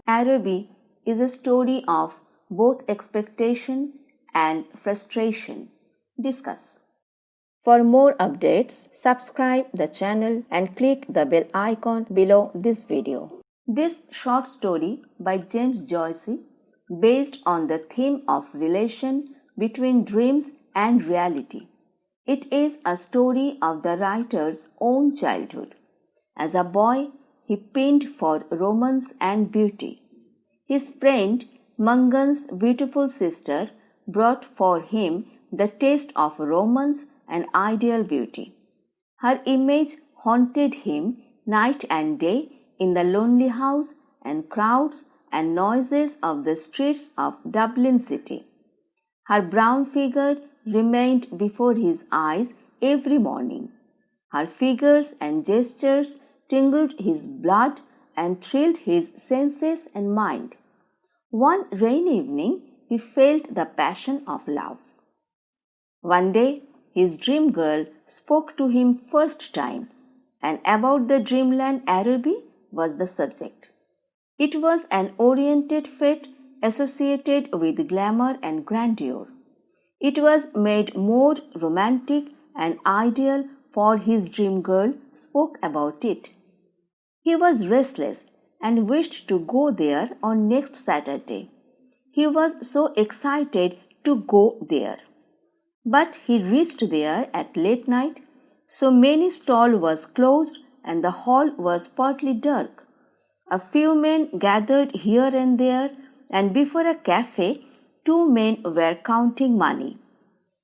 Araby is a story of both expectation and frustration. Discuss. For more updates, subscribe the channel and click the bell icon below this video. This short story by James Joyce, based on the theme of relation between dreams and reality. It is a story of the writer's own childhood. As a boy, he pined for romance and beauty. His friend Mangan's beautiful sister brought for him the taste of romance and ideal beauty. Her image haunted him night and day in the lonely house and crowds and noises of the streets of Dublin city. Her brown figure remained before his eyes every morning. Her figures and gestures tingled his blood and thrilled his senses and mind. One rainy evening, he felt the passion of love. One day, his dream girl spoke to him first time, and about the dreamland Araby was the subject. It was an oriented fete associated with glamour and grandeur. It was made more romantic and ideal for his dream girl spoke about it. He was restless and wished to go there on next Saturday. He was so excited to go there. But he reached there at late night, so many stall was closed and the hall was partly dark. A few men gathered here and there, and before a cafe, 2 men were counting money.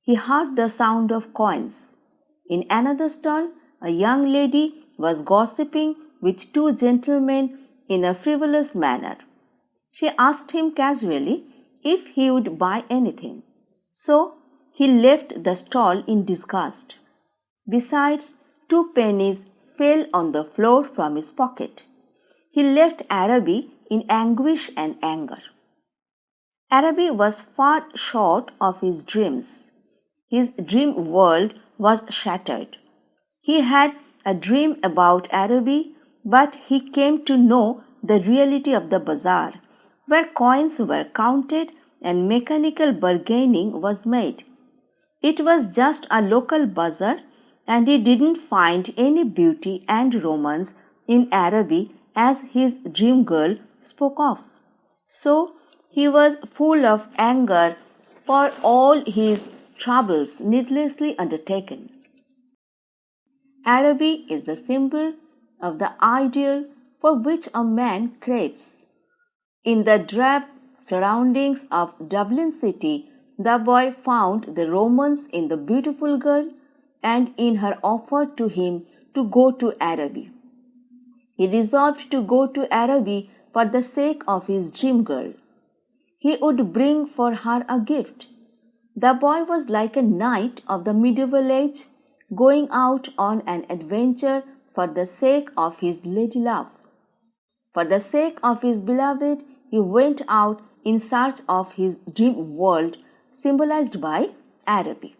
He heard the sound of coins. In another stall, a young lady was gossiping with 2 gentlemen in a frivolous manner. She asked him casually if he would buy anything. So he left the stall in disgust. Besides, 2 pennies fell on the floor from his pocket. He left Araby in anguish and anger. Araby was far short of his dreams. His dream world was shattered. He had a dream about Araby, but he came to know the reality of the bazaar, where coins were counted and mechanical bargaining was made. It was just a local bazaar, and he didn't find any beauty and romance in Araby as his dream girl spoke of. So he was full of anger for all his troubles needlessly undertaken. Araby is the symbol of the ideal for which a man craves. In the drab surroundings of Dublin city, the boy found the romance in the beautiful girl and in her offer to him to go to Araby. He resolved to go to Araby for the sake of his dream girl. He would bring for her a gift. The boy was like a knight of the medieval age, going out on an adventure for the sake of his lady love. For the sake of his beloved, he went out in search of his dream world, symbolized by Araby.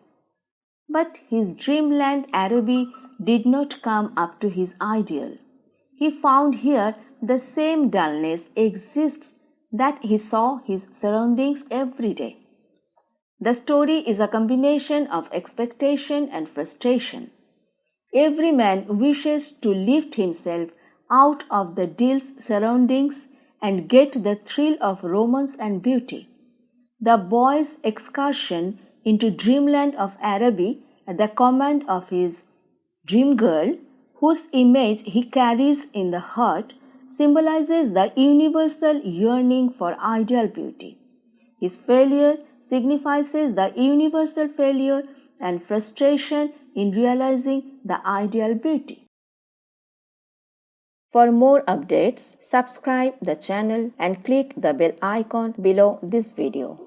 But his dreamland Araby did not come up to his ideal. He found here the same dullness exists that he saw his surroundings every day. The story is a combination of expectation and frustration. Every man wishes to lift himself out of the dull surroundings and get the thrill of romance and beauty. The boy's excursion into dreamland of Araby at the command of his dream girl, whose image he carries in the heart, symbolizes the universal yearning for ideal beauty. His failure signifies the universal failure and frustration in realizing the ideal beauty. For more updates, subscribe the channel and click the bell icon below this video.